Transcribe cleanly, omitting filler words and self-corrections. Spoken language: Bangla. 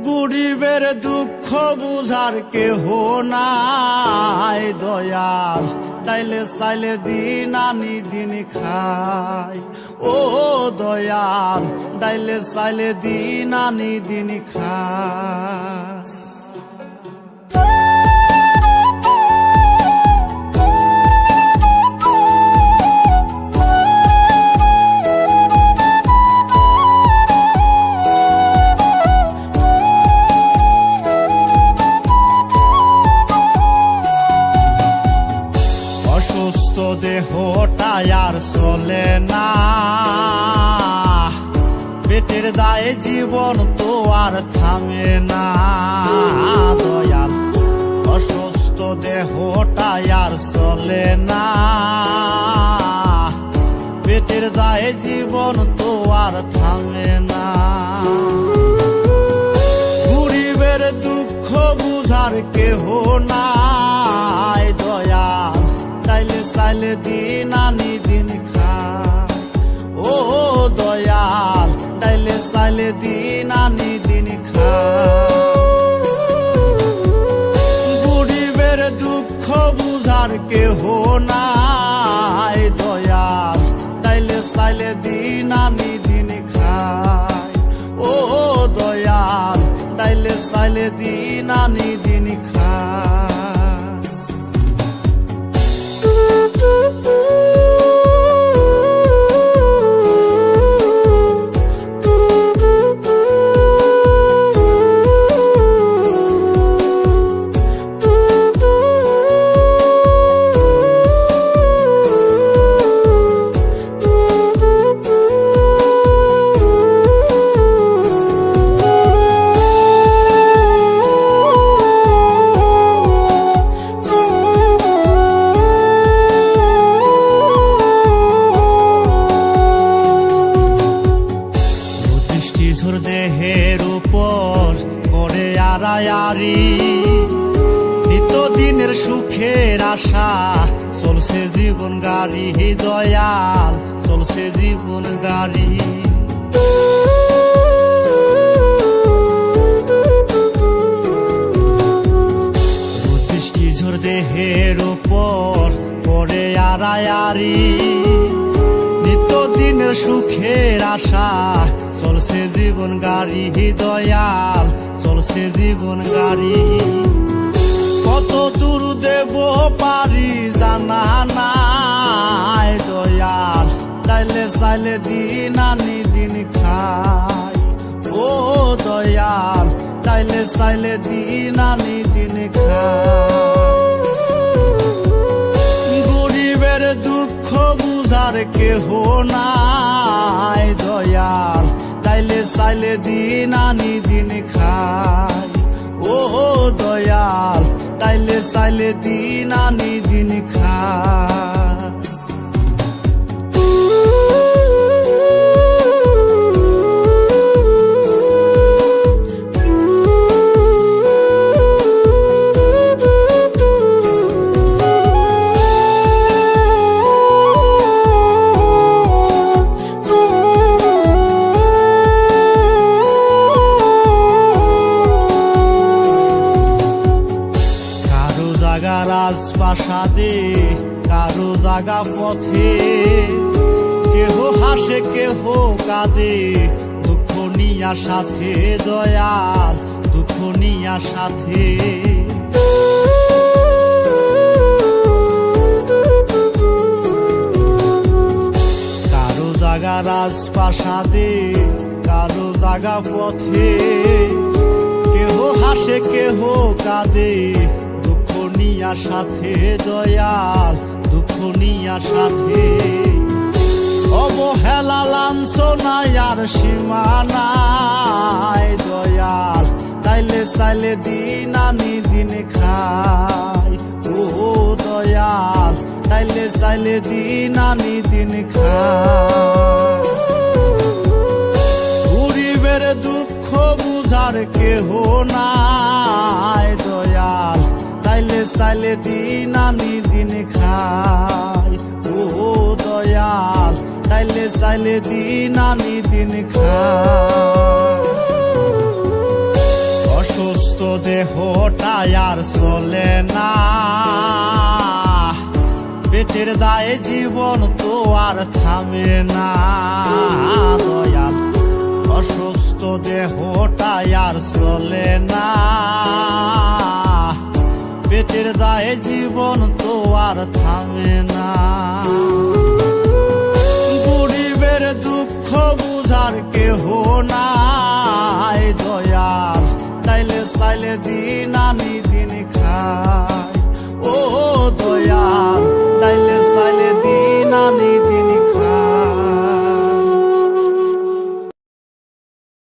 গরিবের দুঃখ বুঝার কেহ নাই দয়াল, ডাইলে চাইলে দিন আনি দিন খাই। ও দয়াল, ডাইলে চাইলে দিন আনি দিন খাই। অসুস্থ দেহটা আর চলে না, পেটের দায়ে জীবন তো আর থামে না দয়াল। অসুস্থ দেহটা আর চলে না, পেটের দায়ে জীবন তো আর থামে না। গরিবের দুঃখ বুঝার কেহ নাই দয়াল, ডাইলে চাইলে দিন আনি দিন খাই। ও দয়াল, ডাইলে চাইলে দিন আনি দিন খাই। গরিবের দুঃখ বুঝার কেহ নাই দয়াল, ডাইলে চাইলে দিন আনি দিন খাই। ও দয়াল, ডাইলে চাইলে দিন আনি দিন খাই। দেহের উপর করে আড়ায়ারি, নিত্যদিনের সুখের আশা চলছে জীবন গাড়ি দয়াল, চলছে জীবন গাড়ি। বৃষ্টিঝড় দেহের উপর করে আড়ায়ারি, নিত্যদিনের সুখের আশা চলছে জীবন গাড়ি দয়াল, চলছে জীবন গাড়ি। কত দূর দেব পারি জানা নাই দয়াল, ডাইলে চাইলে দিন আনি দিন খাই। ও দয়াল, ডাইলে চাইলে দিন আনি দিন খাই। গরিবের দুঃখ বুঝার কেহ নাই দয়াল, ডাইলে চাইলে দিন আনি দিন খাই। ও দয়াল, ডাইলে চাইলে দিন আনি দিন খাই। রাজপ্রাসাদে কারো জাগা পথে, কেহ হাসে কেহ কাঁদে দুঃখ নিয়া সাথে দয়াল, দুঃখ নিয়া সাথে। কারো জাগা রাজপ্রাসাদে কারো জাগা পথে, কেহ হাসে কেহ কাঁদে নিয়া সাথে দয়াল, দুঃখ নিয়া সাথে। অবহেলা লাঞ্ছনায় আর সীমা নাই দয়াল, তাইলে চাইলে দিন আনি দিন খাই। ও দয়াল, তাইলে চাইলে দিন আনি দিন খাই। গরিবের দুঃখ বুঝার কেহ নাই দয়াল, তাইলে চাইলে দিন আনি দিন খাই। ও দয়াল, তাইলে চাইলে দিন আনি দিন খাই। অসুস্থ দেহটা আর চলে না, পেটের দায়ে জীবন তো আর থামে না দয়াল। অসুস্থ দেহটা আর চলে না, পেটের দায়ে জীবন তো আর থামে না। গরিবের দুঃখ বুঝার কেহ নাই দয়াল, তাইলে চাইলে দিয়ে